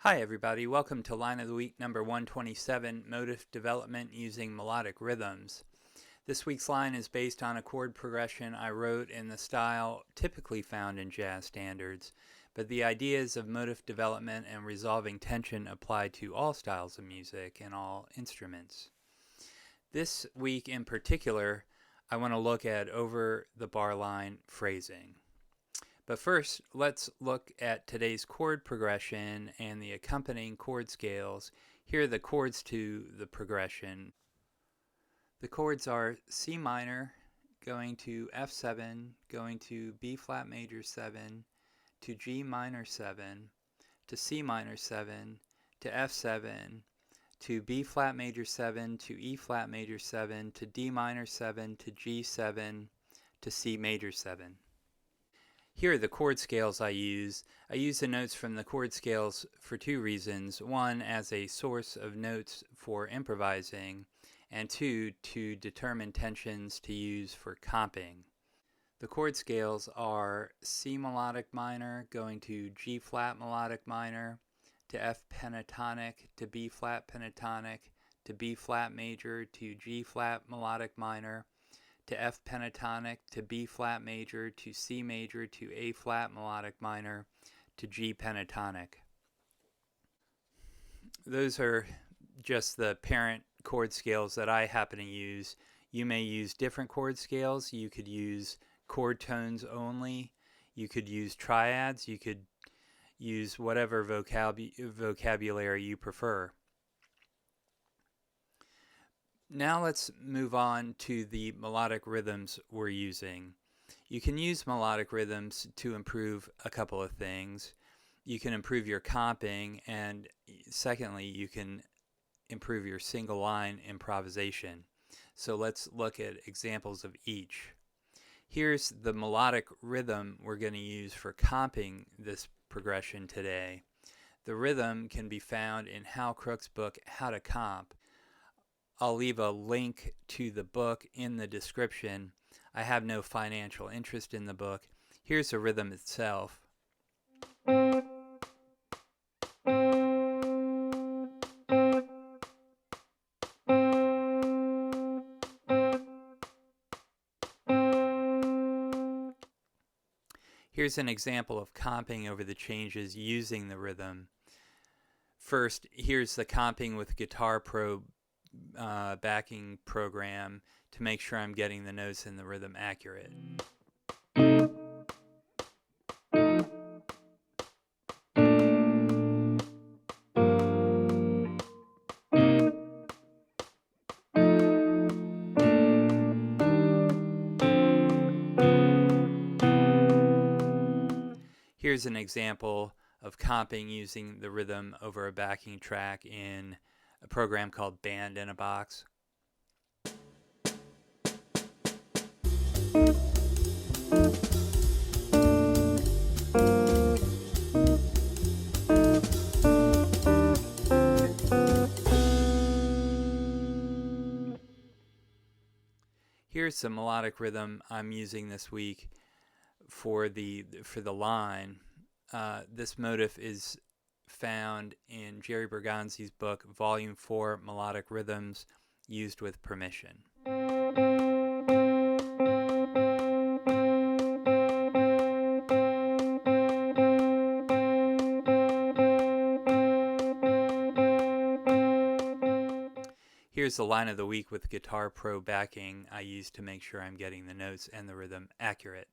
Hi everybody, welcome to Line of the Week number 127, Motive Development Using Melodic Rhythms. This week's line is based on a chord progression I wrote in the style typically found in jazz standards, but the ideas of motive development and resolving tension apply to all styles of music and all instruments. This week in particular, I want to look at over the bar line phrasing. But first, let's look at today's chord progression and the accompanying chord scales. Here are the chords to the progression. The chords are C minor, going to F7, going to B flat major 7, to G minor 7, to C minor 7, to F7, to B flat major 7, to E flat major 7, to D minor 7, to G7, to C major 7. Here are the chord scales I use. I use the notes from the chord scales for two reasons. One, as a source of notes for improvising, and two, to determine tensions to use for comping. The chord scales are C melodic minor going to G flat melodic minor, to F pentatonic, to B flat pentatonic, to B flat major, to G flat melodic minor, to F pentatonic, to B flat major, to C major, to A flat melodic minor, to G pentatonic. Those are just the parent chord scales that I happen to use. You may use different chord scales. You could use chord tones only. You could use triads. You could use whatever vocabulary you prefer. Now let's move on to the melodic rhythms we're using. You can use melodic rhythms to improve a couple of things. You can improve your comping, and secondly, you can improve your single line improvisation. So let's look at examples of each. Here's the melodic rhythm we're going to use for comping this progression today. The rhythm can be found in Hal Crook's book, How to Comp. I'll leave a link to the book in the description. I have no financial interest in the book. Here's the rhythm itself. Here's an example of comping over the changes using the rhythm. First, here's the comping with Guitar Pro backing program to make sure I'm getting the notes and the rhythm accurate. Here's an example of comping using the rhythm over a backing track in a program called Band in a Box. Here's the melodic rhythm I'm using this week for the line. This motif is found in Jerry Bergonzi's book, Volume 4, Melodic Rhythms Used with Permission. Here's the line of the week with Guitar Pro backing I use to make sure I'm getting the notes and the rhythm accurate.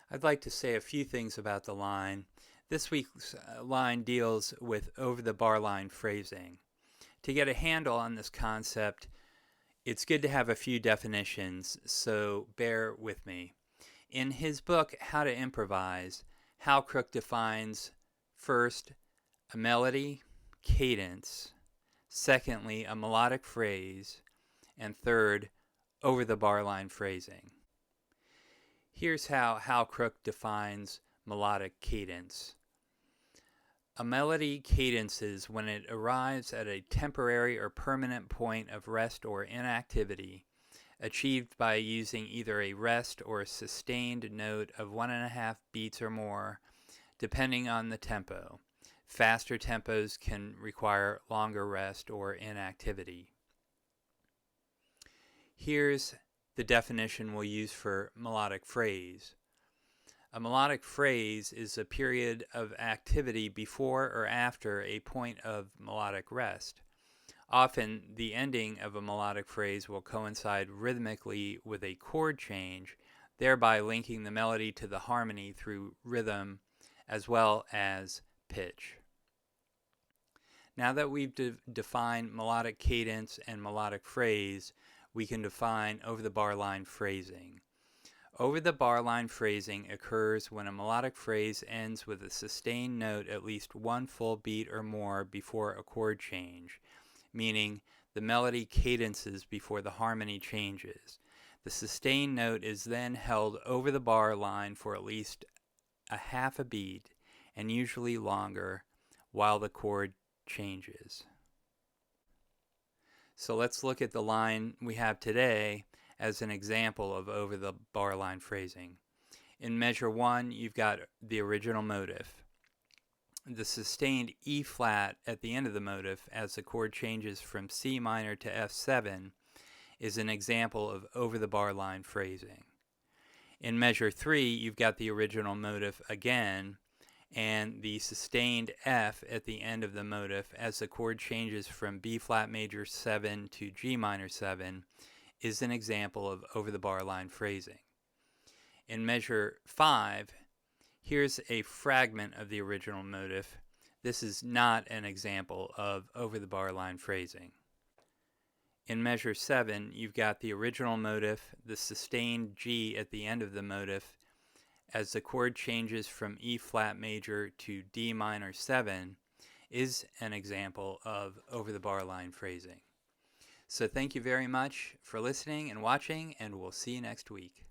I'd like to say a few things about the line. This week's line deals with over-the-bar line phrasing. To get a handle on this concept, it's good to have a few definitions, so bear with me. In his book, How to Improvise, Hal Crook defines, first, a melody, cadence, secondly, a melodic phrase, and third, over-the-bar line phrasing. Here's how Hal Crook defines melodic cadence. A melody cadences when it arrives at a temporary or permanent point of rest or inactivity, achieved by using either a rest or a sustained note of 1.5 beats or more, depending on the tempo. Faster tempos can require longer rest or inactivity. Here's the definition we'll use for melodic phrase. A melodic phrase is a period of activity before or after a point of melodic rest. Often, the ending of a melodic phrase will coincide rhythmically with a chord change, thereby linking the melody to the harmony through rhythm as well as pitch. Now that we've defined melodic cadence and melodic phrase, we can define over-the-bar line phrasing. Over-the-bar line phrasing occurs when a melodic phrase ends with a sustained note at least one full beat or more before a chord change, meaning the melody cadences before the harmony changes. The sustained note is then held over the bar line for at least a half a beat, and usually longer, while the chord changes. So let's look at the line we have today as an example of over-the-bar line phrasing. In measure 1, you've got the original motive. The sustained E flat at the end of the motive as the chord changes from C minor to F7 is an example of over-the-bar line phrasing. In measure 3, you've got the original motive again, and the sustained F at the end of the motive as the chord changes from B flat major 7 to G minor 7 is an example of over-the-bar line phrasing. In measure 5, here's a fragment of the original motive. This is not an example of over-the-bar line phrasing. In measure 7, you've got the original motive, the sustained G at the end of the motive, as the chord changes from E flat major to D minor 7 is an example of over-the-bar line phrasing. So thank you very much for listening and watching, and we'll see you next week.